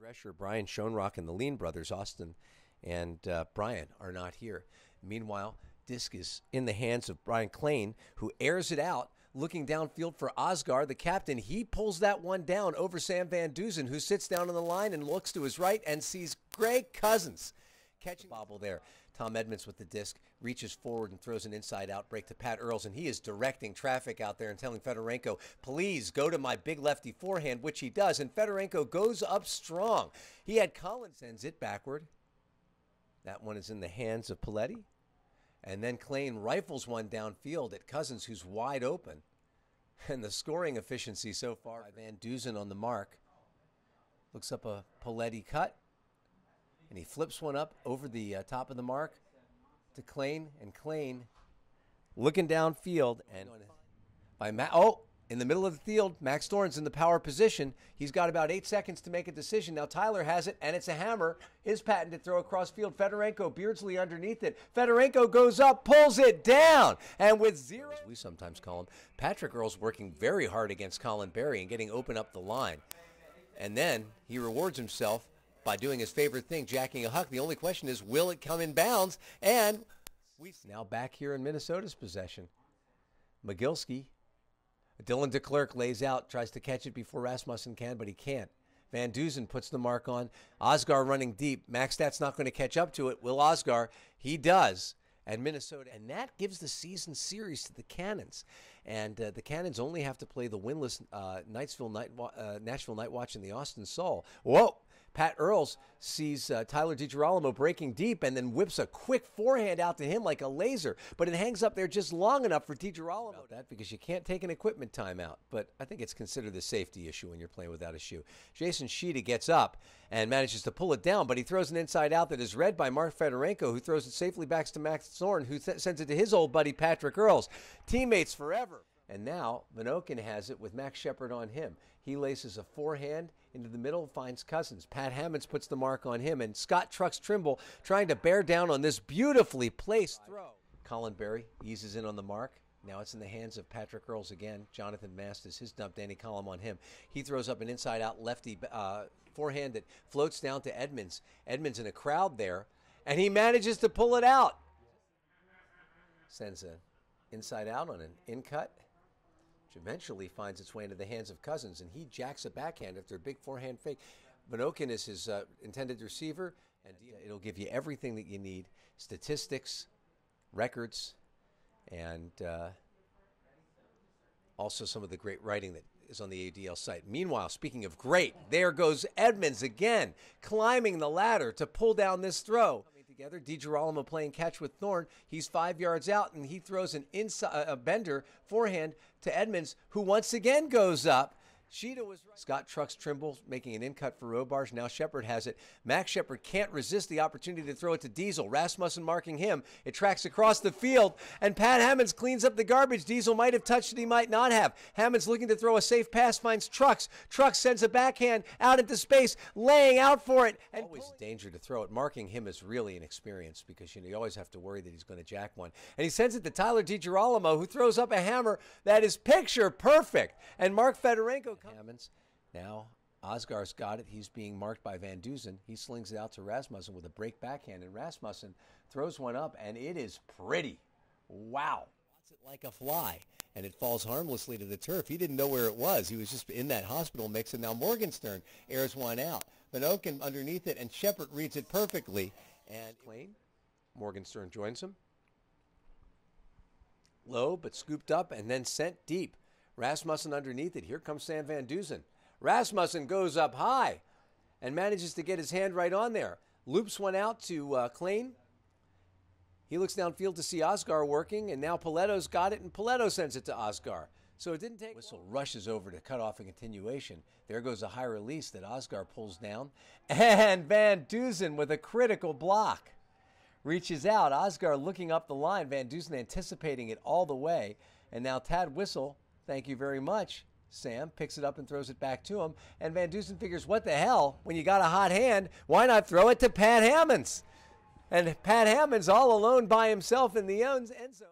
Drescher, Brian Schoenrock, and the Lean brothers, Austin and Brian, are not here. Meanwhile, disc is in the hands of Brian Klain, who airs it out, looking downfield for Osgar, the captain. He pulls that one down over Sam Van Duzen, who sits down on the line and looks to his right and sees Greg Cousins catching the bobble there. Tom Edmonds with the disc reaches forward and throws an inside-out break to Pat Earls, and he is directing traffic out there and telling Fedorenko, please go to my big lefty forehand, which he does, and Fedorenko goes up strong. He had Collins, sends it backward. That one is in the hands of Paletti, and then Klain rifles one downfield at Cousins, who's wide open. And the scoring efficiency so far, Van Duzen on the mark. Looks up a Paletti cut. And he flips one up over the top of the mark to Klain, and Klain looking downfield and in the middle of the field, Max Thorne's in the power position. He's got about 8 seconds to make a decision. Now Tyler has it, and it's a hammer. His patented throw across field. Fedorenko, Beardsley underneath it. Fedorenko goes up, pulls it down, and with zero, as we sometimes call him, Patrick Earls working very hard against Colin Berry and getting open up the line. And then he rewards himself by doing his favorite thing, jacking a huck. The only question is, will it come in bounds? And we now back here in Minnesota's possession. Mogilski, Dylan DeClercq lays out, tries to catch it before Rasmussen can, but he can't. Van Duzen puts the mark on. Osgar running deep. Maxstadt's not going to catch up to it. Will Osgar? He does. And Minnesota, and that gives the season series to the Cannons. And the Cannons only have to play the winless Nashville NightWatch and the Austin Sol. Whoa! Pat Earls sees Tyler DiGirolamo breaking deep and then whips a quick forehand out to him like a laser. But it hangs up there just long enough for DiGirolamo. That because you can't take an equipment timeout. But I think it's considered a safety issue when you're playing without a shoe. Jason Sheeta gets up and manages to pull it down, but he throws an inside out that is read by Mark Fedorenko, who throws it safely back to Max Thorne, who sends it to his old buddy Patrick Earls. Teammates forever. And now Vanokin has it with Max Shepard on him. He laces a forehand into the middle, finds Cousins. Pat Hammonds puts the mark on him, and Scott trucks Trimble, trying to bear down on this beautifully placed throw. Colin Berry eases in on the mark. Now it's in the hands of Patrick Earls again. Jonathan Mastis, his dump Danny Collum on him. He throws up an inside-out lefty forehand that floats down to Edmonds. Edmonds in a crowd there, and he manages to pull it out. Sends an inside out on an in-cut, which eventually finds its way into the hands of Cousins, and he jacks a backhand after a big forehand fake. Vanokin is his intended receiver, and it'll give you everything that you need, statistics, records, and also some of the great writing that is on the AUDL site. Meanwhile, speaking of great, there goes Edmonds again, climbing the ladder to pull down this throw. Together, DiGirolamo playing catch with Thorne. He's 5 yards out, and he throws an a bender forehand to Edmonds, who once again goes up. Sheeta was right. Scott trucks Trimble, making an in-cut for Robarge. Now Shepard has it. Max Shepard can't resist the opportunity to throw it to Diesel. Rasmussen marking him. It tracks across the field, and Pat Hammonds cleans up the garbage. Diesel might have touched it, he might not have. Hammonds looking to throw a safe pass, finds Trucks. Trucks sends a backhand out into space, laying out for it. And always a danger to throw it. Marking him is really inexperienced because you always have to worry that he's going to jack one. And he sends it to Tyler DiGirolamo, who throws up a hammer that is picture perfect. And Mark Fedorenko Hammonds. Now Osgar's got it. He's being marked by Van Duzen. He slings it out to Rasmussen with a break backhand, and Rasmussen throws one up, and it is pretty. Wow. Wants it like a fly, and it falls harmlessly to the turf. He didn't know where it was. He was just in that hospital mix, and now Morgenstern airs one out. Vanokin underneath it, and Shepard reads it perfectly. And Morgenstern joins him. Low, but scooped up, and then sent deep. Rasmussen underneath it. Here comes Sam Van Duzen. Rasmussen goes up high and manages to get his hand right on there. Loops one out to Klain. He looks downfield to see Osgar working, and now Paletto's got it, and Paletto sends it to Osgar. So it didn't take. Whistle rushes over to cut off a continuation. There goes a high release that Osgar pulls down, and Van Duzen with a critical block. Reaches out. Osgar looking up the line. Van Duzen anticipating it all the way, and now Tad Whistle, thank you very much, Sam, picks it up and throws it back to him. And Van Duzen figures, what the hell? When you got a hot hand, why not throw it to Pat Hammonds? And Pat Hammonds all alone by himself in the end zone.